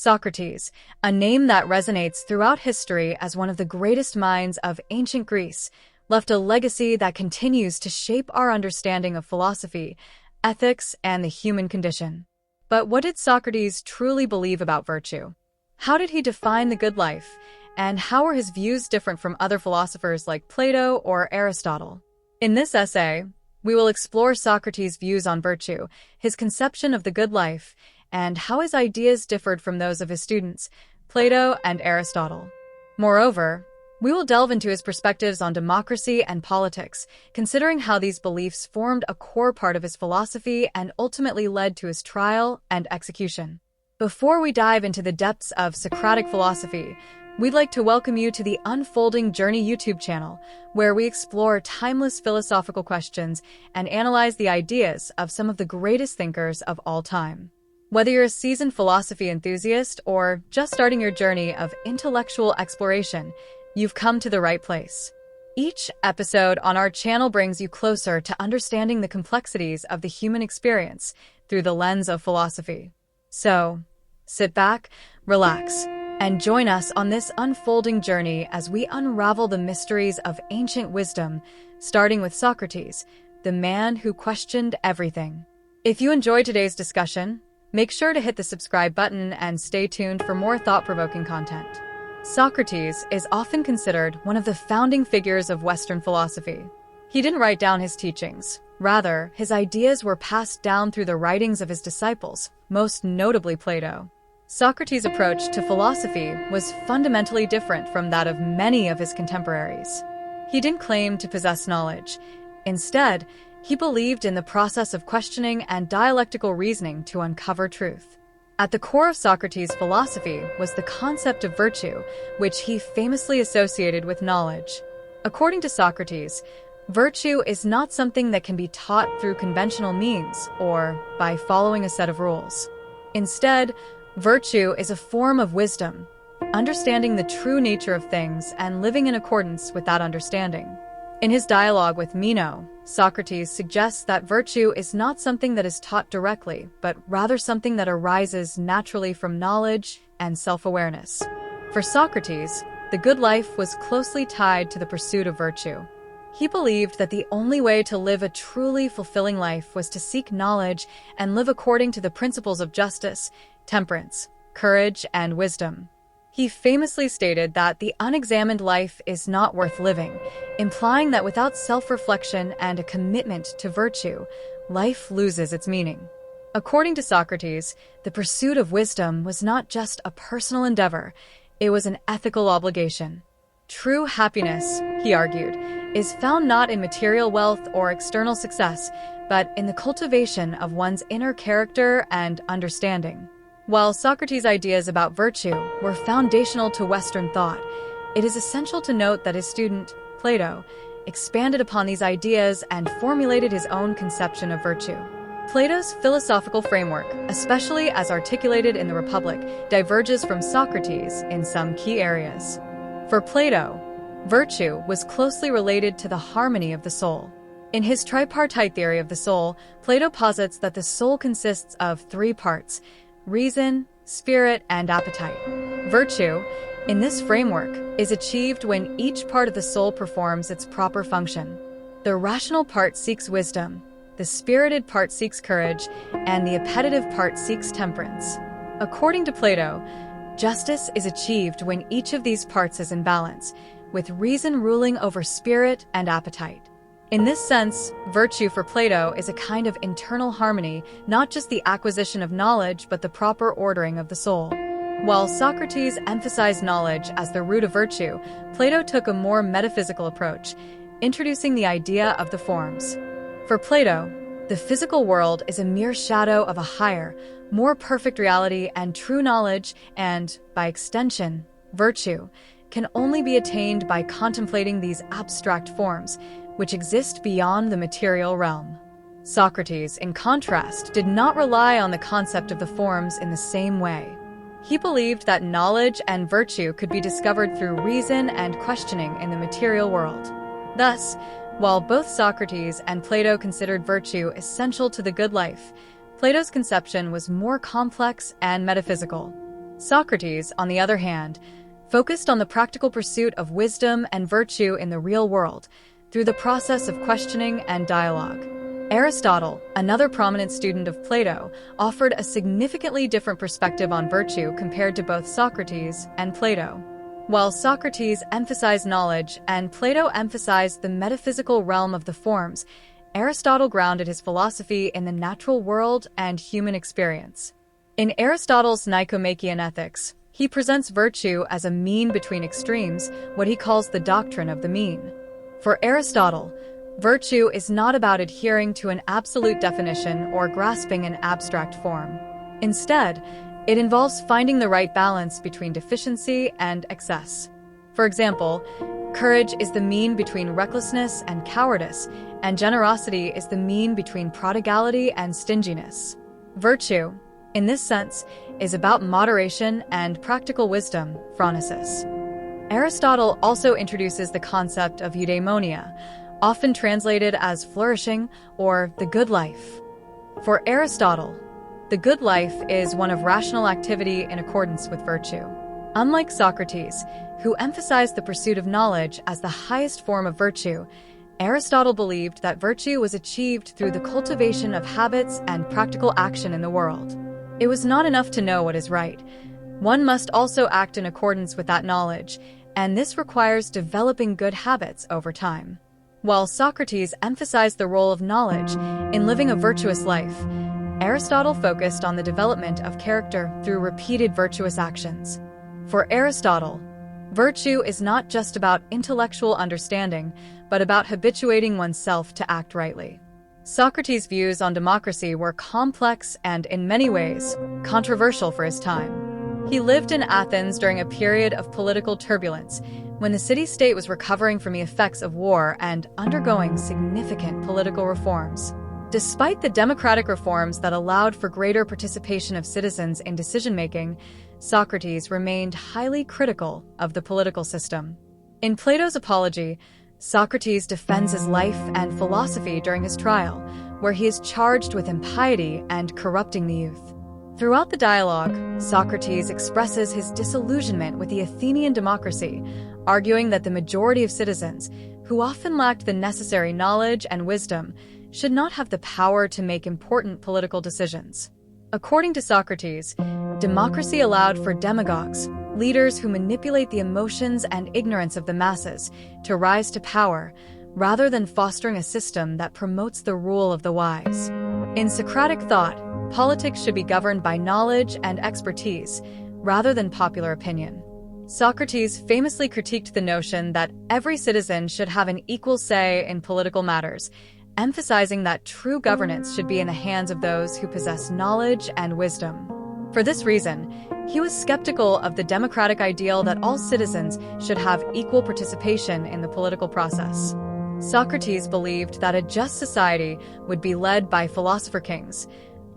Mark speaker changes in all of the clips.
Speaker 1: Socrates, a name that resonates throughout history as one of the greatest minds of ancient Greece, left a legacy that continues to shape our understanding of philosophy, ethics, and the human condition. But what did Socrates truly believe about virtue? How did he define the good life? And how are his views different from other philosophers like Plato or Aristotle? In this essay, we will explore Socrates' views on virtue, his conception of the good life, and how his ideas differed from those of his students, Plato and Aristotle. Moreover, we will delve into his perspectives on democracy and politics, considering how these beliefs formed a core part of his philosophy and ultimately led to his trial and execution. Before we dive into the depths of Socratic philosophy, we'd like to welcome you to the Unfolding Journey YouTube channel, where we explore timeless philosophical questions and analyze the ideas of some of the greatest thinkers of all time. Whether you're a seasoned philosophy enthusiast or just starting your journey of intellectual exploration, you've come to the right place. Each episode on our channel brings you closer to understanding the complexities of the human experience through the lens of philosophy. So, sit back, relax, and join us on this unfolding journey as we unravel the mysteries of ancient wisdom, starting with Socrates, the man who questioned everything. If you enjoyed today's discussion, make sure to hit the subscribe button and stay tuned for more thought-provoking content. Socrates is often considered one of the founding figures of Western philosophy. He didn't write down his teachings. Rather, his ideas were passed down through the writings of his disciples, most notably Plato. Socrates' approach to philosophy was fundamentally different from that of many of his contemporaries. He didn't claim to possess knowledge. Instead, he believed in the process of questioning and dialectical reasoning to uncover truth. At the core of Socrates' philosophy was the concept of virtue, which he famously associated with knowledge. According to Socrates, virtue is not something that can be taught through conventional means or by following a set of rules. Instead, virtue is a form of wisdom, understanding the true nature of things and living in accordance with that understanding. In his dialogue with Meno, Socrates suggests that virtue is not something that is taught directly, but rather something that arises naturally from knowledge and self-awareness. For Socrates, the good life was closely tied to the pursuit of virtue. He believed that the only way to live a truly fulfilling life was to seek knowledge and live according to the principles of justice, temperance, courage, and wisdom. He famously stated that the unexamined life is not worth living, implying that without self-reflection and a commitment to virtue, life loses its meaning. According to Socrates, the pursuit of wisdom was not just a personal endeavor, it was an ethical obligation. True happiness, he argued, is found not in material wealth or external success, but in the cultivation of one's inner character and understanding. While Socrates' ideas about virtue were foundational to Western thought, it is essential to note that his student, Plato, expanded upon these ideas and formulated his own conception of virtue. Plato's philosophical framework, especially as articulated in the Republic, diverges from Socrates in some key areas. For Plato, virtue was closely related to the harmony of the soul. In his tripartite theory of the soul, Plato posits that the soul consists of three parts: reason, spirit, and appetite. Virtue, in this framework, is achieved when each part of the soul performs its proper function. The rational part seeks wisdom, the spirited part seeks courage, and the appetitive part seeks temperance. According to Plato, justice is achieved when each of these parts is in balance, with reason ruling over spirit and appetite. In this sense, virtue for Plato is a kind of internal harmony, not just the acquisition of knowledge, but the proper ordering of the soul. While Socrates emphasized knowledge as the root of virtue, Plato took a more metaphysical approach, introducing the idea of the forms. For Plato, the physical world is a mere shadow of a higher, more perfect reality, and true knowledge, and, by extension, virtue, can only be attained by contemplating these abstract forms, which exist beyond the material realm. Socrates, in contrast, did not rely on the concept of the forms in the same way. He believed that knowledge and virtue could be discovered through reason and questioning in the material world. Thus, while both Socrates and Plato considered virtue essential to the good life, Plato's conception was more complex and metaphysical. Socrates, on the other hand, focused on the practical pursuit of wisdom and virtue in the real world through the process of questioning and dialogue. Aristotle, another prominent student of Plato, offered a significantly different perspective on virtue compared to both Socrates and Plato. While Socrates emphasized knowledge and Plato emphasized the metaphysical realm of the forms, Aristotle grounded his philosophy in the natural world and human experience. In Aristotle's Nicomachean Ethics, he presents virtue as a mean between extremes, what he calls the doctrine of the mean. For Aristotle, virtue is not about adhering to an absolute definition or grasping an abstract form. Instead, it involves finding the right balance between deficiency and excess. For example, courage is the mean between recklessness and cowardice, and generosity is the mean between prodigality and stinginess. Virtue, in this sense, is about moderation and practical wisdom, phronesis. Aristotle also introduces the concept of eudaimonia, often translated as flourishing or the good life. For Aristotle, the good life is one of rational activity in accordance with virtue. Unlike Socrates, who emphasized the pursuit of knowledge as the highest form of virtue, Aristotle believed that virtue was achieved through the cultivation of habits and practical action in the world. It was not enough to know what is right. One must also act in accordance with that knowledge, and this requires developing good habits over time. While Socrates emphasized the role of knowledge in living a virtuous life, Aristotle focused on the development of character through repeated virtuous actions. For Aristotle, virtue is not just about intellectual understanding, but about habituating oneself to act rightly. Socrates' views on democracy were complex and, in many ways, controversial for his time. He lived in Athens during a period of political turbulence, when the city-state was recovering from the effects of war and undergoing significant political reforms. Despite the democratic reforms that allowed for greater participation of citizens in decision-making, Socrates remained highly critical of the political system. In Plato's Apology, Socrates defends his life and philosophy during his trial, where he is charged with impiety and corrupting the youth. Throughout the dialogue, Socrates expresses his disillusionment with the Athenian democracy, arguing that the majority of citizens, who often lacked the necessary knowledge and wisdom, should not have the power to make important political decisions. According to Socrates, democracy allowed for demagogues, leaders who manipulate the emotions and ignorance of the masses, to rise to power, rather than fostering a system that promotes the rule of the wise. In Socratic thought, politics should be governed by knowledge and expertise, rather than popular opinion. Socrates famously critiqued the notion that every citizen should have an equal say in political matters, emphasizing that true governance should be in the hands of those who possess knowledge and wisdom. For this reason, he was skeptical of the democratic ideal that all citizens should have equal participation in the political process. Socrates believed that a just society would be led by philosopher-kings,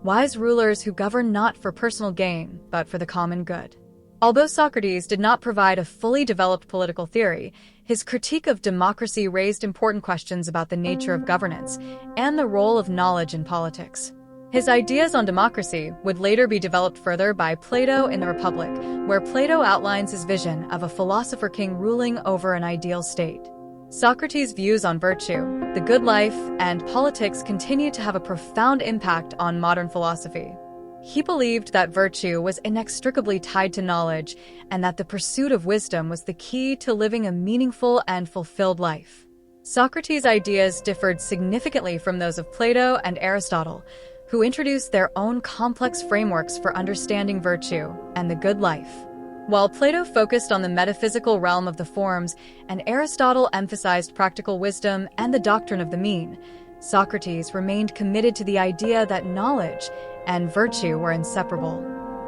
Speaker 1: wise rulers who govern not for personal gain, but for the common good. Although Socrates did not provide a fully developed political theory, his critique of democracy raised important questions about the nature of governance and the role of knowledge in politics. His ideas on democracy would later be developed further by Plato in the Republic, where Plato outlines his vision of a philosopher-king ruling over an ideal state. Socrates' views on virtue, the good life, and politics continue to have a profound impact on modern philosophy. He believed that virtue was inextricably tied to knowledge and that the pursuit of wisdom was the key to living a meaningful and fulfilled life. Socrates' ideas differed significantly from those of Plato and Aristotle, who introduced their own complex frameworks for understanding virtue and the good life. While Plato focused on the metaphysical realm of the forms and Aristotle emphasized practical wisdom and the doctrine of the mean, Socrates remained committed to the idea that knowledge and virtue were inseparable.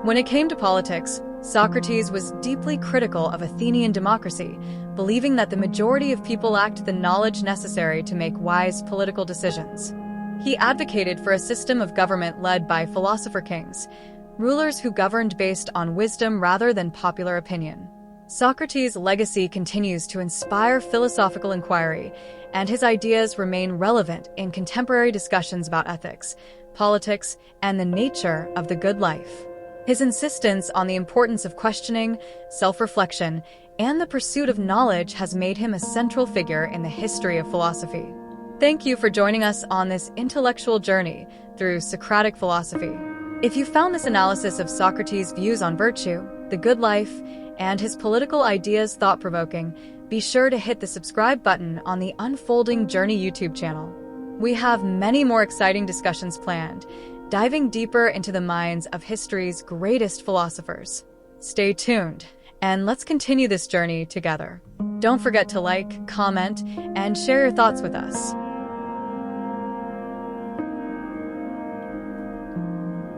Speaker 1: When it came to politics, Socrates was deeply critical of Athenian democracy, believing that the majority of people lacked the knowledge necessary to make wise political decisions. He advocated for a system of government led by philosopher-kings, rulers who governed based on wisdom rather than popular opinion. Socrates' legacy continues to inspire philosophical inquiry, and his ideas remain relevant in contemporary discussions about ethics, politics, and the nature of the good life. His insistence on the importance of questioning, self-reflection, and the pursuit of knowledge has made him a central figure in the history of philosophy. Thank you for joining us on this intellectual journey through Socratic philosophy. If you found this analysis of Socrates' views on virtue, the good life, and his political ideas thought-provoking, be sure to hit the subscribe button on the Unfolding Journey YouTube channel. We have many more exciting discussions planned, diving deeper into the minds of history's greatest philosophers. Stay tuned, and let's continue this journey together. Don't forget to like, comment, and share your thoughts with us.